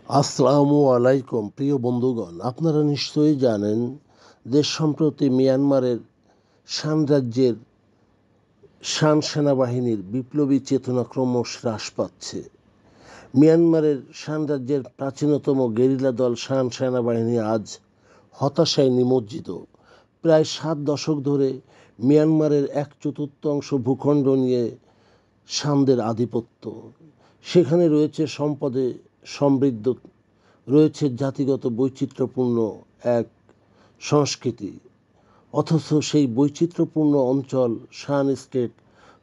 আসসালামু আলাইকুম প্রিয় বন্ধুগণ, আপনারা নিশ্চয়ই জানেন দেশ সম্প্রতি মিয়ানমারের শান রাজ্যের শান সেনাবাহিনীর বিপ্লবী চেতনা ক্রমশ হ্রাস পাচ্ছে। মিয়ানমারের শান রাজ্যের প্রাচীনতম গেরিলা দল শান সেনাবাহিনী আজ হতাশায় নিমজ্জিত। প্রায় 7 দশক ধরে মিয়ানমারের 1/4 ভূখণ্ড নিয়ে শানদের আধিপত্য। সেখানে রয়েছে সম্পদে সমৃদ্ধ, রয়েছে জাতিগত বৈচিত্র্যপূর্ণ এক সংস্কৃতি। অথচ সেই বৈচিত্র্যপূর্ণ অঞ্চল শান স্টেট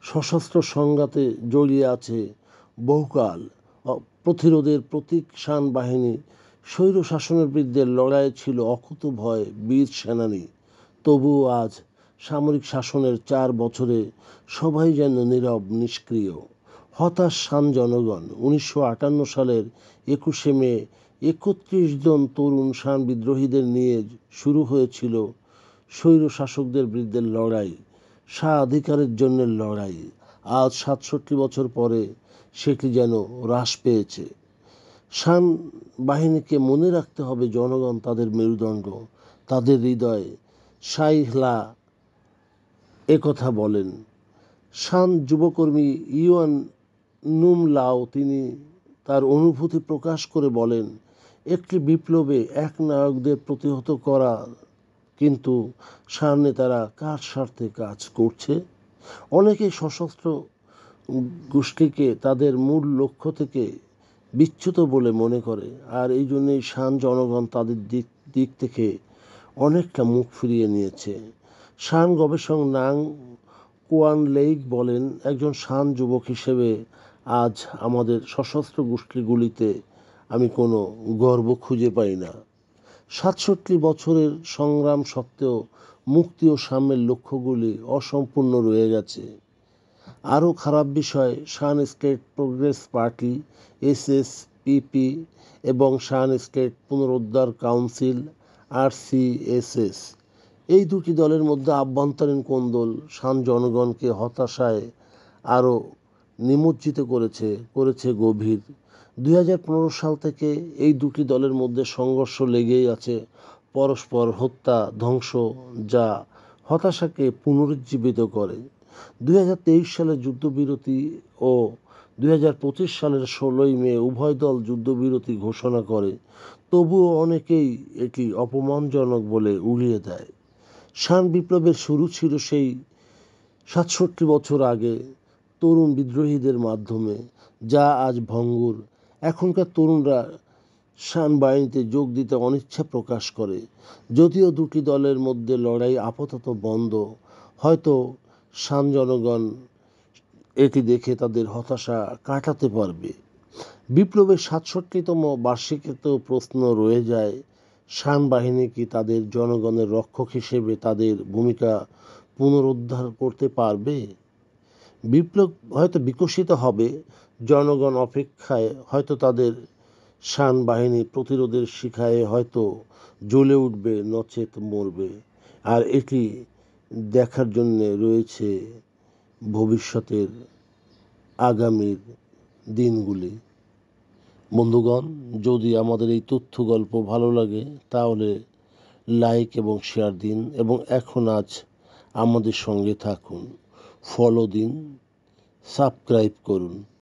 সশস্ত্র সংঘাতে জড়িয়ে আছে বহুকাল। প্রতিরোধের প্রতীক শান বাহিনী স্বৈর শাসনের বিরুদ্ধে লড়াইয়ে ছিল অকুতোভয় বীর সেনানী। তবুও আজ সামরিক শাসনের 4 বছরে সবাই যেন নীরব, নিষ্ক্রিয়। হতাশ শান জনগণ। 1958 সালের 21শে মে 31 জন তরুণ শান বিদ্রোহীদের নিয়ে শুরু হয়েছিল স্বৈর শাসকদের বিরুদ্ধে লড়াই, স্বাধিকারের জন্য লড়াই। আজ 67 বছর পরে সেটি যেন হ্রাস পেয়েছে। শান বাহিনীকে মনে রাখতে হবে জনগণ তাদের মেরুদণ্ড, তাদের হৃদয়। শাইহলা একথা বলেন। শান যুবকর্মী ইউয়ান নুম লাও তিনি তার অনুভূতি প্রকাশ করে বলেন, একটি বিপ্লবে এক নায়কদের প্রতিহত করা, কিন্তু শান নেতারা কার স্বার্থে কাজ করছে? অনেকেই সশস্ত্র গোষ্ঠীকে তাদের মূল লক্ষ্য থেকে বিচ্যুত বলে মনে করে, আর এই জন্যই শান জনগণ তাদের দিক থেকে অনেকটা মুখ ফিরিয়ে নিয়েছে। শান গবেষক নাং কোয়ান লেইক বলেন, একজন শান যুবক হিসেবে আজ আমাদের সশস্ত্র গোষ্ঠীগুলিতে আমি কোনো গর্ব খুঁজে পাই না। 67 বছরের সংগ্রাম সত্ত্বেও মুক্তি ও সাম্যের লক্ষ্যগুলি অসম্পূর্ণ রয়ে গেছে। আরও খারাপ বিষয়, শান স্টেট প্রোগ্রেস পার্টি এসএসপিপি এবং শান স্টেট পুনরুদ্ধার কাউন্সিল আরসিএসএস, এই দুটি দলের মধ্যে আভ্যন্তরীণ কোন্দল শান জনগণকে হতাশায় আরও নিমজ্জিত করেছে গভীর। 2015 সাল থেকে এই দুটি দলের মধ্যে সংঘর্ষ লেগেই আছে, পরস্পর হত্যা, ধ্বংস, যা হতাশাকে পুনরুজ্জীবিত করে। 2023 সালে যুদ্ধবিরতি ও 2025 সালের 16ই মে উভয় দল যুদ্ধবিরতি ঘোষণা করে, তবুও অনেকেই এটি অপমানজনক বলে উড়িয়ে দেয়। শান বিপ্লবের শুরু ছিল সেই 67 বছর আগে তরুণ বিদ্রোহীদের মাধ্যমে, যা আজ ভঙ্গুর। এখনকার তরুণরা শান বাহিনীতে যোগ দিতে অনিচ্ছা প্রকাশ করে। যদিও দুটি দলের মধ্যে লড়াই আপাতত বন্ধ, হয়তো শান জনগণ এটি দেখে তাদের হতাশা কাটাতে পারবে। বিপ্লবের 67তম বার্ষিকীতেও প্রশ্ন রয়ে যায়, শান বাহিনী কি তাদের জনগণের রক্ষক হিসেবে তাদের ভূমিকা পুনরুদ্ধার করতে পারবে? বিপ্লব হয়তো বিকশিত হবে, জনগণ অপেক্ষায় হয়তো তাদের শান বাহিনী প্রতিরোধের শিখায় হয়তো জ্বলে উঠবে, নচেত মরবে। আর এটি দেখার জন্যে রয়েছে ভবিষ্যতের আগামীর দিনগুলি। বন্ধুগণ, যদি আমাদের এই তথ্য গল্প ভালো লাগে তাহলে লাইক এবং শেয়ার দিন, এবং আজ আমাদের সঙ্গে থাকুন, ফলো দিন, সাবস্ক্রাইব করুন।